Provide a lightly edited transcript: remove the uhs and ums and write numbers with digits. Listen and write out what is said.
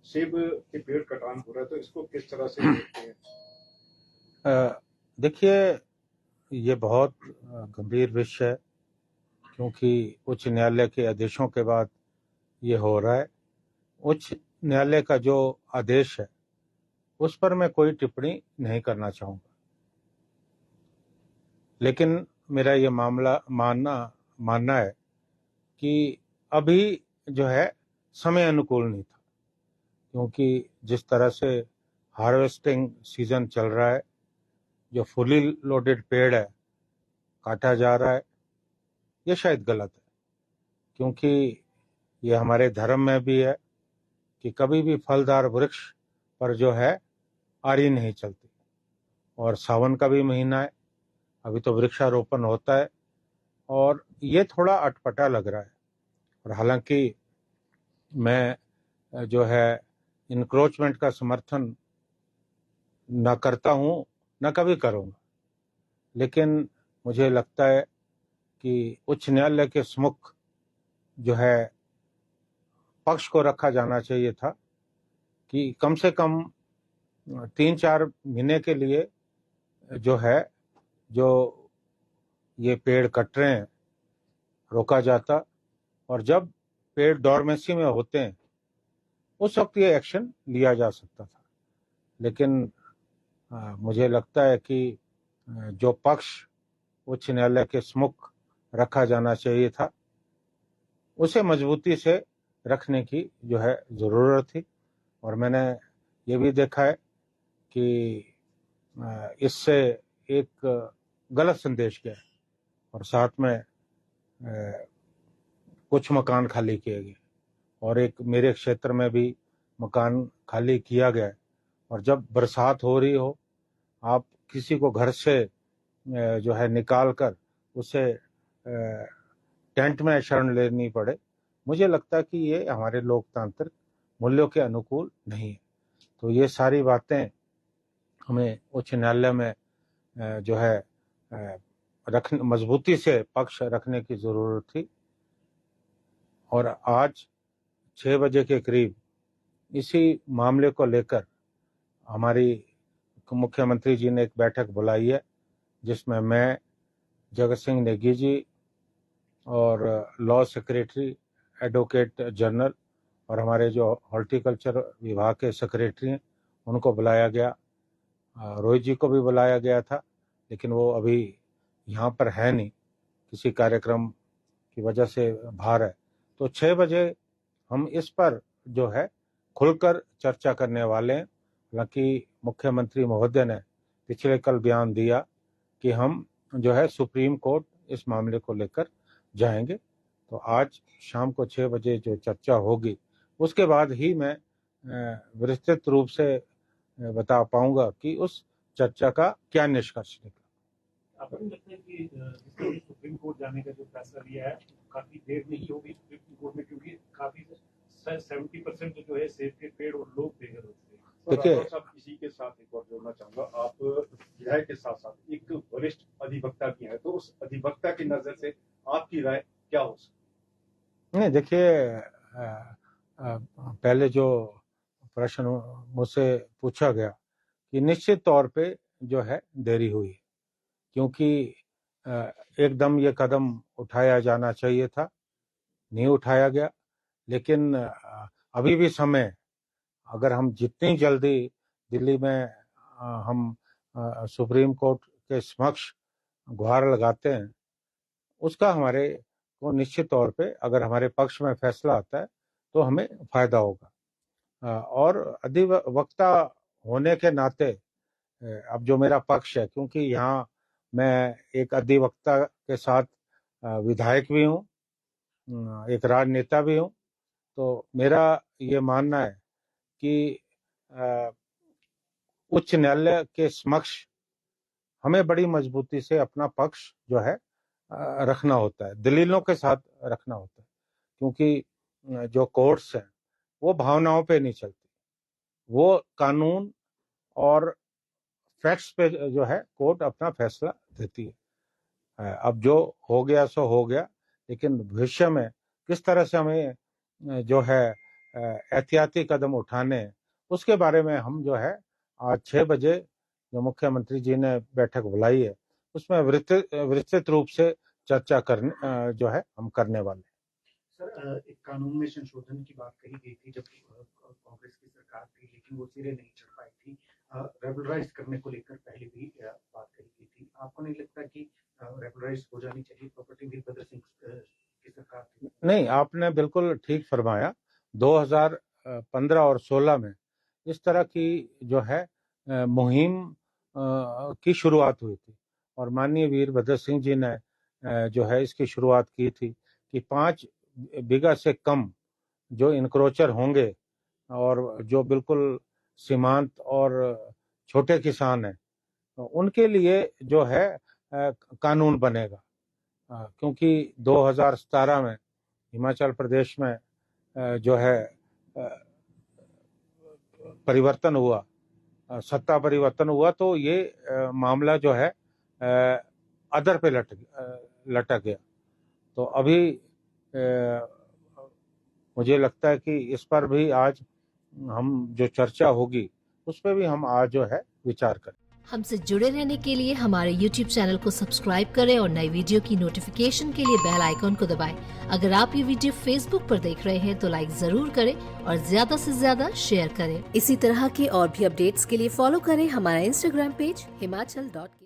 सेब के पेड़ कटान हो रहा है, तो इसको किस तरह से देखते हैं? देखिए, ये बहुत गंभीर विषय है, क्योंकि उच्च न्यायालय के आदेशों के बाद ये हो रहा है। उच्च न्यायालय का जो आदेश है उस पर मैं कोई टिप्पणी नहीं करना चाहूँगा, लेकिन मेरा ये मानना है कि अभी जो है समय अनुकूल नहीं था, क्योंकि जिस तरह से हार्वेस्टिंग सीजन चल रहा है, जो फुली लोडेड पेड़ है काटा जा रहा है, ये शायद गलत है। क्योंकि ये हमारे धर्म में भी है कि कभी भी फलदार वृक्ष पर जो है आरी नहीं चलती। और सावन का भी महीना है, अभी तो वृक्षारोपण होता है, और ये थोड़ा अटपटा लग रहा है। और हालांकि मैं जो है इंक्रोचमेंट का समर्थन न करता हूँ, न कभी करूँगा, लेकिन मुझे लगता है कि उच्च न्यायालय के सम्मुख जो है पक्ष को रखा जाना चाहिए था कि कम से कम 3-4 महीने के लिए जो है, जो ये पेड़ कट रहे हैं, रोका जाता, और जब पेड़ डॉर्मेंसी में होते हैं उस वक्त ये एक्शन लिया जा सकता था। लेकिन मुझे लगता है कि जो पक्ष उच्च न्यायालय के सम्मुख रखा जाना चाहिए था उसे मजबूती से रखने की जो है ज़रूरत थी। और मैंने ये भी देखा है कि इससे एक गलत संदेश गया, और साथ में कुछ मकान खाली किए गए, और एक मेरे क्षेत्र में भी मकान खाली किया गया। और जब बरसात हो रही हो, आप किसी को घर से जो है निकाल कर उसे टेंट में शरण लेनी पड़े, मुझे लगता है कि ये हमारे लोकतांत्रिक मूल्यों के अनुकूल नहीं है। तो ये सारी बातें हमें उच्च न्यायालय में जो है मजबूती से पक्ष रखने की जरूरत थी। और आज 6 बजे के करीब इसी मामले को लेकर हमारी मुख्यमंत्री जी ने एक बैठक बुलाई है, जिसमें मैं, जगत सिंह नेगी जी और लॉ सेक्रेटरी, एडवोकेट जनरल और हमारे जो हॉर्टिकल्चर विभाग के सेक्रेटरी हैं उनको बुलाया गया। रोहित जी को भी बुलाया गया था, लेकिन वो अभी यहाँ पर है नहीं, किसी कार्यक्रम की वजह से बाहर है। तो 6 बजे हम इस पर जो है खुलकर चर्चा करने वाले हैं। हालांकि मुख्यमंत्री महोदय ने पिछले कल बयान दिया कि हम जो है सुप्रीम कोर्ट इस मामले को लेकर जाएंगे। तो आज शाम को 6 बजे जो चर्चा होगी उसके बाद ही मैं विस्तृत रूप से बता पाऊंगा कि उस चर्चा का क्या निष्कर्ष निकला। आपको नहीं लगता है कि सुप्रीम कोर्ट जाने का जो फैसला लिया है काफी देर नहीं होगी सुप्रीम कोर्ट में, क्योंकि काफी 70% जो है सेब के पेड़ और लोग बेघर होते हैं? देखिए, इसी के साथ एक और जोड़ना चाहूंगा, आप विधायक के साथ साथ एक वरिष्ठ अधिवक्ता भी है, तो उस अधिवक्ता की नजर से आपकी राय क्या हो सकती है? नहीं, देखिए, पहले जो प्रश्न मुझसे पूछा गया कि निश्चित तौर पे जो है देरी हुई, क्योंकि एकदम ये कदम उठाया जाना चाहिए था, नहीं उठाया गया। लेकिन अभी भी समय, अगर हम जितनी जल्दी दिल्ली में हम सुप्रीम कोर्ट के समक्ष गुहार लगाते हैं, उसका हमारे को निश्चित तौर पे अगर हमारे पक्ष में फैसला आता है तो हमें फायदा होगा। और अधिवक्ता होने के नाते अब जो मेरा पक्ष है, क्योंकि यहाँ मैं एक अधिवक्ता के साथ विधायक भी हूँ, एक राजनेता भी हूँ, तो मेरा ये मानना है कि उच्च न्यायालय के समक्ष हमें बड़ी मजबूती से अपना पक्ष जो है रखना होता है, दलीलों के साथ रखना होता है। क्योंकि जो कोर्ट्स हैं वो भावनाओं पे नहीं चलती, वो कानून और फैक्ट्स पे जो है कोर्ट अपना फैसला देती है। अब जो हो गया सो हो गया, लेकिन भविष्य में किस तरह से हमें जो है एहतियाती कदम उठाने हैं, उसके बारे में हम जो है आज 6 बजे जो मुख्यमंत्री जी ने बैठक बुलाई है उसमें विस्तृत रूप से चर्चा करने जो है हम करने वाले हैं। सर, एक कानून में संशोधन की बात कही गई थी जब कांग्रेस की सरकार थी, लेकिन वो सिरे नहीं चढ़ पाई थी। रेगुलराइज करने को लेकर पहले भी बात कही गई थी। आपको नहीं लगता कि रेगुलराइज हो जानी चाहिए प्रॉपर्टी वीरभद्र सिंह की सरकार थी? नहीं, आपने बिल्कुल ठीक फरमाया। 2015 और 16 में इस तरह की जो है मुहिम की शुरुआत हुई थी और माननीय वीरभद्र सिंह जी ने जो है इसकी शुरुआत की थी कि 5 बीघा से कम जो इंक्रोचर होंगे और जो बिल्कुल सीमांत और छोटे किसान हैं उनके लिए जो है कानून बनेगा, क्योंकि 2017 में हिमाचल प्रदेश में जो है परिवर्तन हुआ, सत्ता परिवर्तन हुआ, तो ये मामला जो है अदर पे लटक गया। तो अभी मुझे लगता है कि इस पर भी आज हम जो चर्चा होगी उस पर भी हम आज जो है विचार करें। हमसे जुड़े रहने के लिए हमारे YouTube चैनल को सब्सक्राइब करें और नई वीडियो की नोटिफिकेशन के लिए बेल आइकॉन को दबाएं। अगर आप ये वीडियो Facebook पर देख रहे हैं तो लाइक जरूर करें और ज्यादा से ज्यादा शेयर करें। इसी तरह के और भी अपडेट्स के लिए फॉलो करें हमारा Instagram पेज himachal.ke।